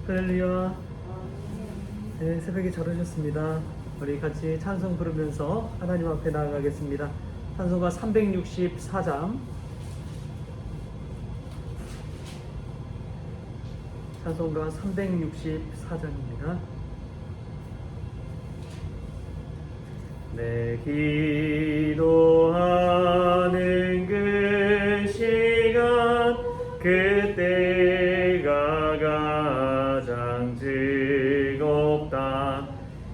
할렐루야. 네, 새벽에 잘 오셨습니다. 우리 같이 찬송 부르면서 하나님 앞에 나아가겠습니다. 찬송가 364장. 찬송가 364장입니다. 내 기도하는 그 시간 그때가 가장 즐겁다.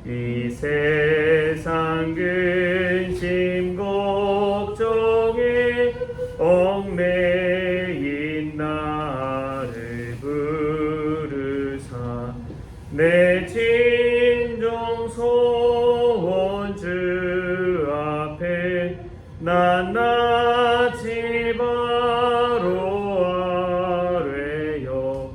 이 세상 근심 걱정에 얽매인 나를 부르사 내 진정 소원 주 앞에 낱낱이 바로 아뢰어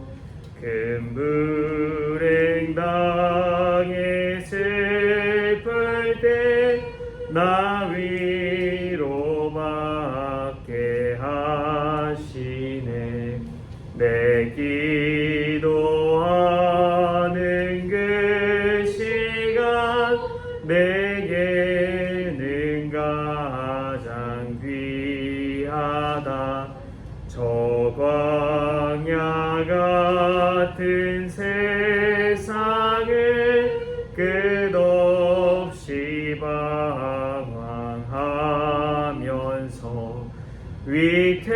큰 불행 당해 슬플 때 나 위로받게 하시네. 내 기도하는 그 시간 내게는 가장 귀하다. 저 광야 같은 세상을 끝없이 방황하면서 위태한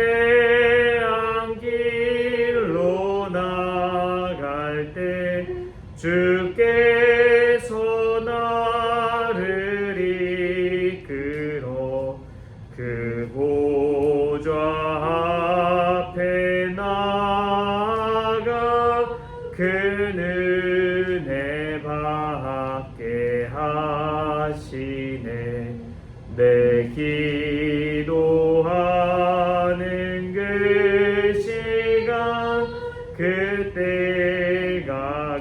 길로 나갈 때 주께서 나를 이끌어 그 보좌 앞에 나아가 그 은혜 받게 하시네. 내 기도하는 그 시간 그때가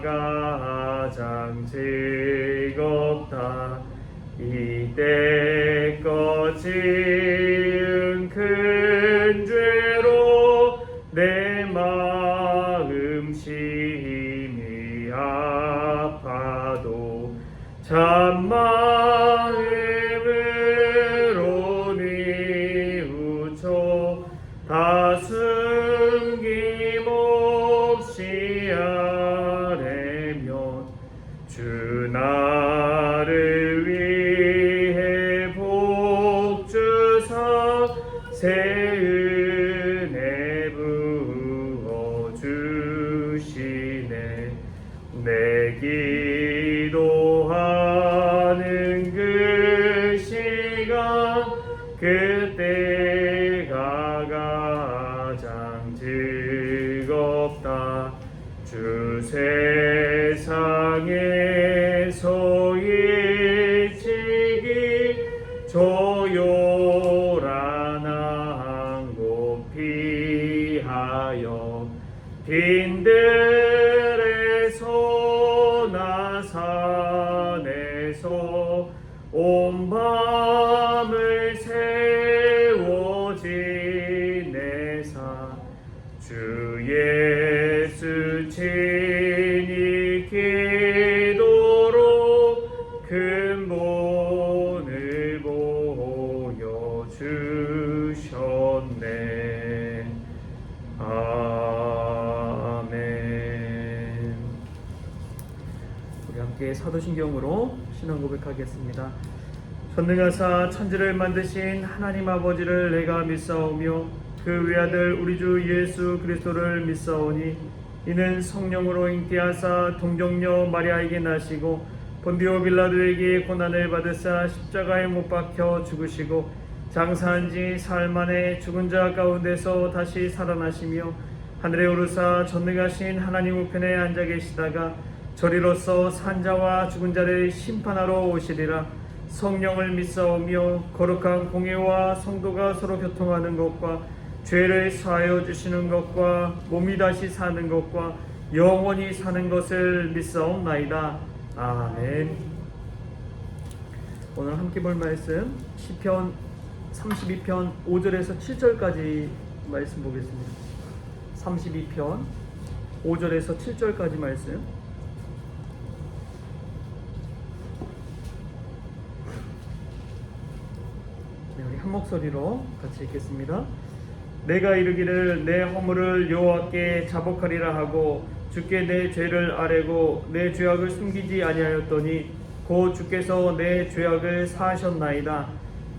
가장 즐겁다. 이때껏 지은 큰 죄로 내 마음 심히 아파도 참마음으로 뉘우쳐 다 숨김없이 아뢰면 주 나를 위해 복 주사 새 은혜 부어 주시네. 내 기도하는 그 시간 그때가 가장 즐겁다. 주 세상에서 일찍이 조요란 항구 피하여 빈들에서나 산에서 온 밤을 세워 지내사 주 예수 친히 기도로 큰 본을 보여주셨네. 아멘. 우리 함께 사도신경으로 신앙 고백하겠습니다. 전능하사 천지를 만드신 하나님 아버지를 내가 믿사오며 그 외아들 우리 주 예수 그리스도를 믿사오니 이는 성령으로 잉태하사 동정녀 마리아에게 나시고 본디오 빌라도에게 고난을 받으사 십자가에 못 박혀 죽으시고 장사한 지 사흘 만에 죽은 자 가운데서 다시 살아나시며 하늘에 오르사 전능하신 하나님 우편에 앉아 계시다가 저리로서 산자와 죽은 자를 심판하러 오시리라. 성령을 믿사오며 거룩한 공예와 성도가 서로 교통하는 것과 죄를 사하여 주시는 것과 몸이 다시 사는 것과 영원히 사는 것을 믿사옵나이다. 아멘. 오늘 함께 볼 말씀 시편 32편 5절에서 7절까지 말씀 보겠습니다. 32편 5절에서 7절까지 말씀. 네, 우리 한 목소리로 같이 읽겠습니다. 내가 이르기를 내 허물을 여호와께 자복하리라 하고 주께 내 죄를 아뢰고 내 죄악을 숨기지 아니하였더니 곧 주께서 내 죄악을 사하셨나이다.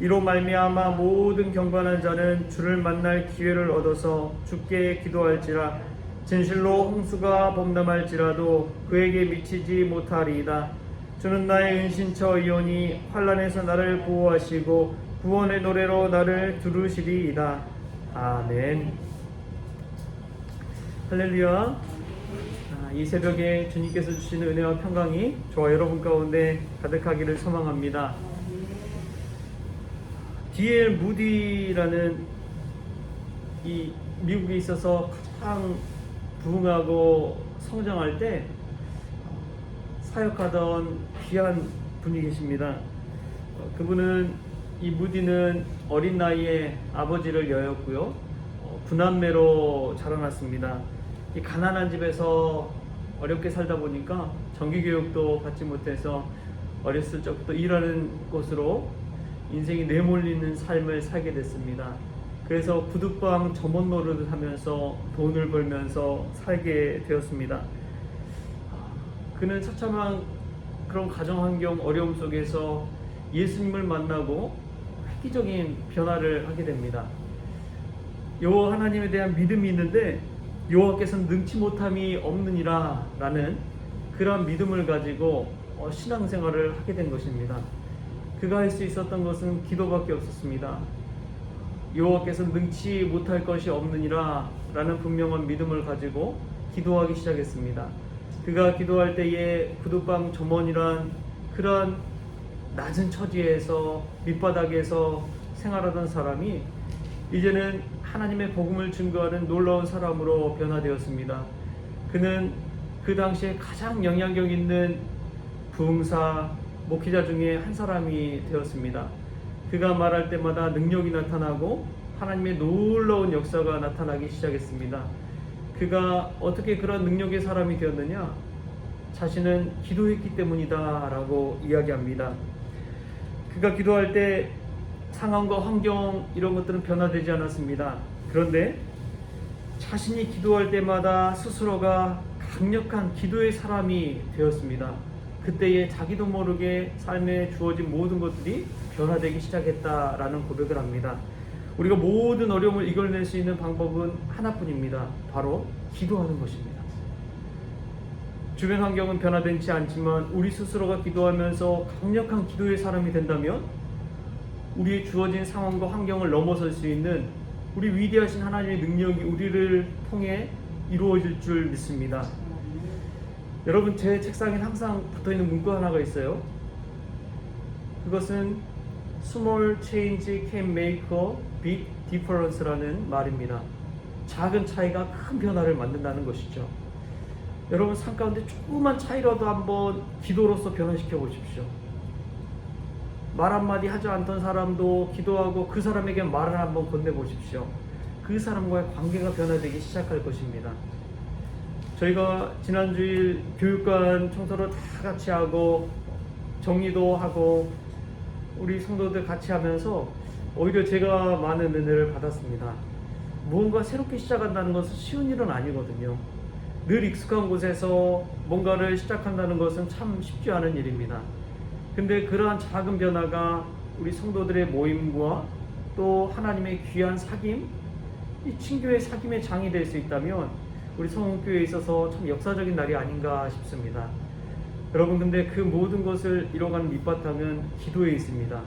이로 말미암아 모든 경건한 자는 주를 만날 기회를 얻어서 주께 기도할지라. 진실로 홍수가 범람할지라도 그에게 미치지 못하리이다. 주는 나의 은신처이오니 환난에서 나를 보호하시고 구원의 노래로 나를 두르시리이다. 아멘. 할렐루야. 이 새벽에 주님께서 주시는 은혜와 평강이 저와 여러분 가운데 가득하기를 소망합니다. D.L. 무디라는 이 미국에 있어서 가장 부흥하고 성장할 때 사역하던 귀한 분이 계십니다. 그분은, 이 무디는 어린 나이에 아버지를 여였고요, 구남매로 자라났습니다. 이 가난한 집에서 어렵게 살다 보니까 정규교육도 받지 못해서 어렸을 적부터 일하는 곳으로 인생이 내몰리는 삶을 살게 됐습니다. 그래서 구두방 점원 노릇을 하면서 돈을 벌면서 살게 되었습니다. 그는 처참한 그런 가정 환경, 어려움 속에서 예수님을 만나고 획기적인 변화를 하게 됩니다. 여호와 하나님에 대한 믿음이 있는데 여호와께서는 능치 못함이 없느니라 라는 그러한 믿음을 가지고 신앙생활을 하게 된 것입니다. 그가 할 수 있었던 것은 기도밖에 없었습니다. 여호와께서는 능치 못할 것이 없느니라 라는 분명한 믿음을 가지고 기도하기 시작했습니다. 그가 기도할 때에 구두방 점원이란 그러한 낮은 처지에서 밑바닥에서 생활하던 사람이 이제는 하나님의 복음을 증거하는 놀라운 사람으로 변화되었습니다. 그는 그 당시에 가장 영향력 있는 부흥사, 목회자 중에 한 사람이 되었습니다. 그가 말할 때마다 능력이 나타나고 하나님의 놀라운 역사가 나타나기 시작했습니다. 그가 어떻게 그런 능력의 사람이 되었느냐? 자신은 기도했기 때문이다 라고 이야기합니다. 그가 기도할 때 상황과 환경 이런 것들은 변화되지 않았습니다. 그런데 자신이 기도할 때마다 스스로가 강력한 기도의 사람이 되었습니다. 그때에 자기도 모르게 삶에 주어진 모든 것들이 변화되기 시작했다라는 고백을 합니다. 우리가 모든 어려움을 이겨낼 수 있는 방법은 하나뿐입니다. 바로 기도하는 것입니다. 주변 환경은 변화되지 않지만 우리 스스로가 기도하면서 강력한 기도의 사람이 된다면 우리의 주어진 상황과 환경을 넘어설 수 있는 우리 위대하신 하나님의 능력이 우리를 통해 이루어질 줄 믿습니다. 여러분, 제 책상엔 항상 붙어있는 문구 하나가 있어요. 그것은 Small change can make a big difference라는 말입니다. 작은 차이가 큰 변화를 만든다는 것이죠. 여러분, 삶 가운데 조그만 차이라도 한번 기도로서 변화시켜 보십시오. 말 한마디 하지 않던 사람도 기도하고 그 사람에게 말을 한번 건네보십시오. 그 사람과의 관계가 변화되기 시작할 것입니다. 저희가 지난주일 교육관 청소를 다 같이 하고 정리도 하고 우리 성도들 같이 하면서 오히려 제가 많은 은혜를 받았습니다. 무언가 새롭게 시작한다는 것은 쉬운 일은 아니거든요. 늘 익숙한 곳에서 뭔가를 시작한다는 것은 참 쉽지 않은 일입니다. 근데 그러한 작은 변화가 우리 성도들의 모임과 또 하나님의 귀한 사귐, 이 친교의 사귐의 장이 될 수 있다면 우리 성원교회에 있어서 참 역사적인 날이 아닌가 싶습니다. 여러분, 근데 그 모든 것을 이뤄가는 밑바탕은 기도에 있습니다.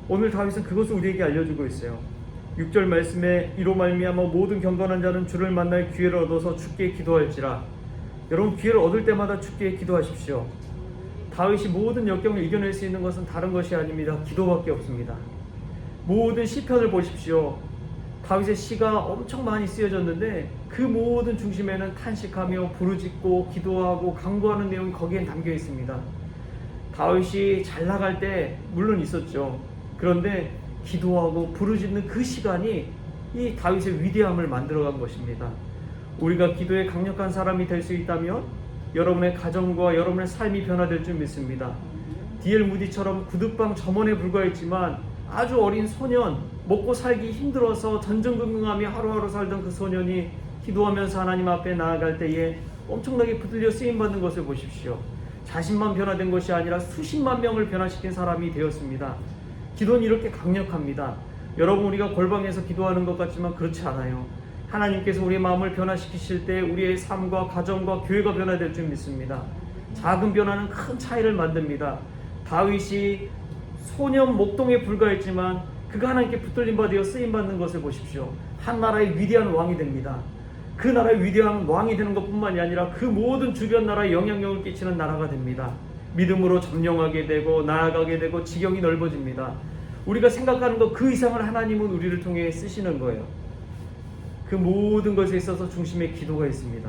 오늘 다윗은 그것을 우리에게 알려주고 있어요. 6절 말씀에 이로 말미암아 모든 경건한 자는 주를 만날 기회를 얻어서 주께 기도할지라. 여러분, 기회를 얻을 때마다 주께 기도하십시오. 다윗이 모든 역경을 이겨낼 수 있는 것은 다른 것이 아닙니다. 기도밖에 없습니다. 모든 시편을 보십시오. 다윗의 시가 엄청 많이 쓰여졌는데 그 모든 중심에는 탄식하며 부르짖고 기도하고 간구하는 내용이 거기에 담겨 있습니다. 다윗이 잘 나갈 때 물론 있었죠. 그런데 기도하고 부르짖는 그 시간이 이 다윗의 위대함을 만들어간 것입니다. 우리가 기도에 강력한 사람이 될 수 있다면 여러분의 가정과 여러분의 삶이 변화될 줄 믿습니다. D.L. 무디처럼 구두방 점원에 불과했지만 아주 어린 소년, 먹고 살기 힘들어서 전전긍긍하며 하루하루 살던 그 소년이 기도하면서 하나님 앞에 나아갈 때에 엄청나게 붙들려 쓰임받는 것을 보십시오. 자신만 변화된 것이 아니라 수십만 명을 변화시킨 사람이 되었습니다. 기도는 이렇게 강력합니다. 여러분, 우리가 골방에서 기도하는 것 같지만 그렇지 않아요. 하나님께서 우리의 마음을 변화시키실 때 우리의 삶과 가정과 교회가 변화될 줄 믿습니다. 작은 변화는 큰 차이를 만듭니다. 다윗이 소년 목동에 불과했지만 그가 하나님께 붙들림 받아 쓰임받는 것을 보십시오. 한 나라의 위대한 왕이 됩니다. 그 나라의 위대한 왕이 되는 것뿐만이 아니라 그 모든 주변 나라에 영향력을 끼치는 나라가 됩니다. 믿음으로 점령하게 되고 나아가게 되고 지경이 넓어집니다. 우리가 생각하는 것 그 이상을 하나님은 우리를 통해 쓰시는 거예요. 그 모든 것에 있어서 중심에 기도가 있습니다.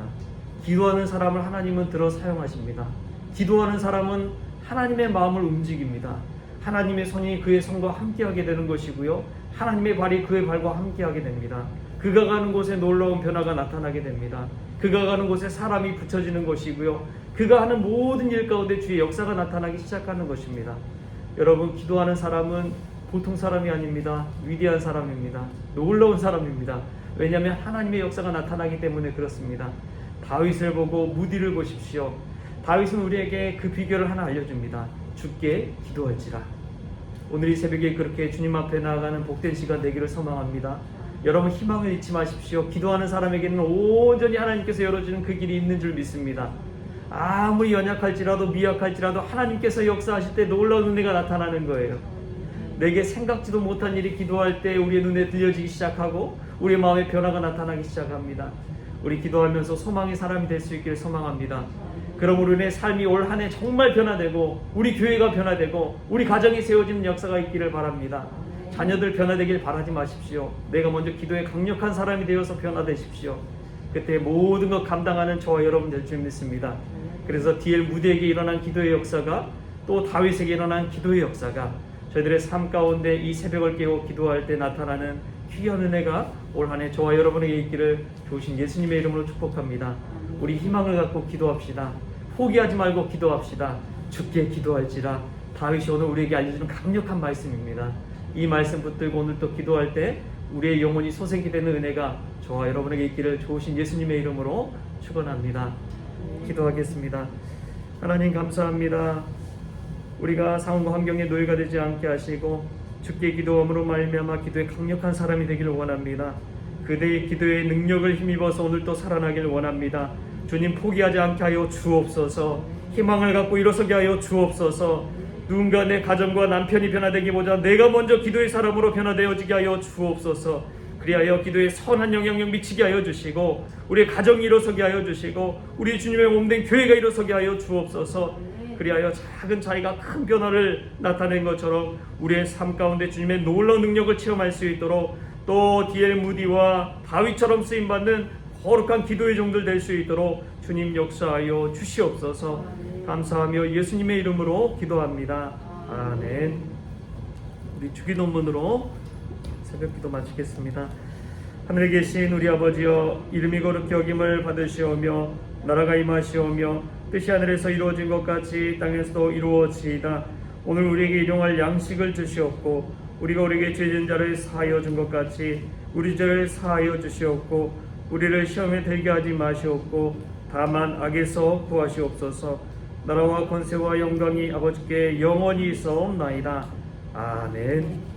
기도하는 사람을 하나님은 들어 사용하십니다. 기도하는 사람은 하나님의 마음을 움직입니다. 하나님의 손이 그의 손과 함께하게 되는 것이고요, 하나님의 발이 그의 발과 함께하게 됩니다. 그가 가는 곳에 놀라운 변화가 나타나게 됩니다. 그가 가는 곳에 사람이 붙여지는 것이고요, 그가 하는 모든 일 가운데 주의 역사가 나타나기 시작하는 것입니다. 여러분, 기도하는 사람은 보통 사람이 아닙니다. 위대한 사람입니다. 놀라운 사람입니다. 왜냐하면 하나님의 역사가 나타나기 때문에 그렇습니다. 다윗을 보고 무디를 보십시오. 다윗은 우리에게 그 비결을 하나 알려줍니다. 주께 기도할지라. 오늘 이 새벽에 그렇게 주님 앞에 나아가는 복된 시간 되기를 소망합니다. 여러분, 희망을 잊지 마십시오. 기도하는 사람에게는 온전히 하나님께서 열어주는 그 길이 있는 줄 믿습니다. 아무리 연약할지라도 미약할지라도 하나님께서 역사하실 때 놀라운 은혜가 나타나는 거예요. 내게 생각지도 못한 일이 기도할 때 우리의 눈에 들려지기 시작하고 우리의 마음에 변화가 나타나기 시작합니다. 우리 기도하면서 소망의 사람이 될 수 있기를 소망합니다. 그러므로 내 삶이 올 한 해 정말 변화되고 우리 교회가 변화되고 우리 가정이 세워지는 역사가 있기를 바랍니다. 자녀들 변화되길 바라지 마십시오. 내가 먼저 기도에 강력한 사람이 되어서 변화되십시오. 그때 모든 것 감당하는 저와 여러분 될 줄 믿습니다. 그래서 D.L. 무디에게 일어난 기도의 역사가 또 다윗에게 일어난 기도의 역사가 저희들의 삶 가운데 이 새벽을 깨고 기도할 때 나타나는 귀한 은혜가 올 한 해 저와 여러분에게 있기를 좋으신 예수님의 이름으로 축복합니다. 우리 희망을 갖고 기도합시다. 포기하지 말고 기도합시다. 주께 기도할지라. 다윗이 오늘 우리에게 알려주는 강력한 말씀입니다. 이 말씀 붙들고 오늘 또 기도할 때 우리의 영혼이 소생이 되는 은혜가 저와 여러분에게 있기를 좋으신 예수님의 이름으로 축원합니다. 기도하겠습니다. 하나님, 감사합니다. 우리가 상황과 환경에 노예가 되지 않게 하시고 주께 기도함으로 말미암아 기도에 강력한 사람이 되기를 원합니다. 그대의 기도의 능력을 힘입어서 오늘 또 살아나기를 원합니다. 주님, 포기하지 않게 하여 주옵소서. 희망을 갖고 일어서게 하여 주옵소서. 누군가 내 가정과 남편이 변화되기보다 내가 먼저 기도의 사람으로 변화되어지게 하여 주옵소서. 그리하여 기도에 선한 영향력 미치게 하여 주시고 우리의 가정이 일어서게 하여 주시고 우리 주님의 몸된 교회가 일어서게 하여 주옵소서. 그리하여 작은 차이가 큰 변화를 나타낸 것처럼 우리의 삶 가운데 주님의 놀라운 능력을 체험할 수 있도록 또 D.L. 무디와 다윗처럼 쓰임받는 거룩한 기도의 종들 될 수 있도록 주님 역사하여 주시옵소서. 감사하며 예수님의 이름으로 기도합니다. 아멘. 우리 주기도문으로 새벽기도 마치겠습니다. 하늘에 계신 우리 아버지여, 이름이 거룩히 여김을 받으시오며 나라가 임하시오며 뜻이 하늘에서 이루어진 것 같이 땅에서도 이루어지이다. 오늘 우리에게 일용할 양식을 주시옵고 우리가 우리에게 죄진 자를 사하여 준 것 같이 우리 죄를 사하여 주시옵고 우리를 시험에 들게 하지 마시옵고 다만 악에서 구하시옵소서. 나라와 권세와 영광이 아버지께 영원히 있사옵나이다. 아멘.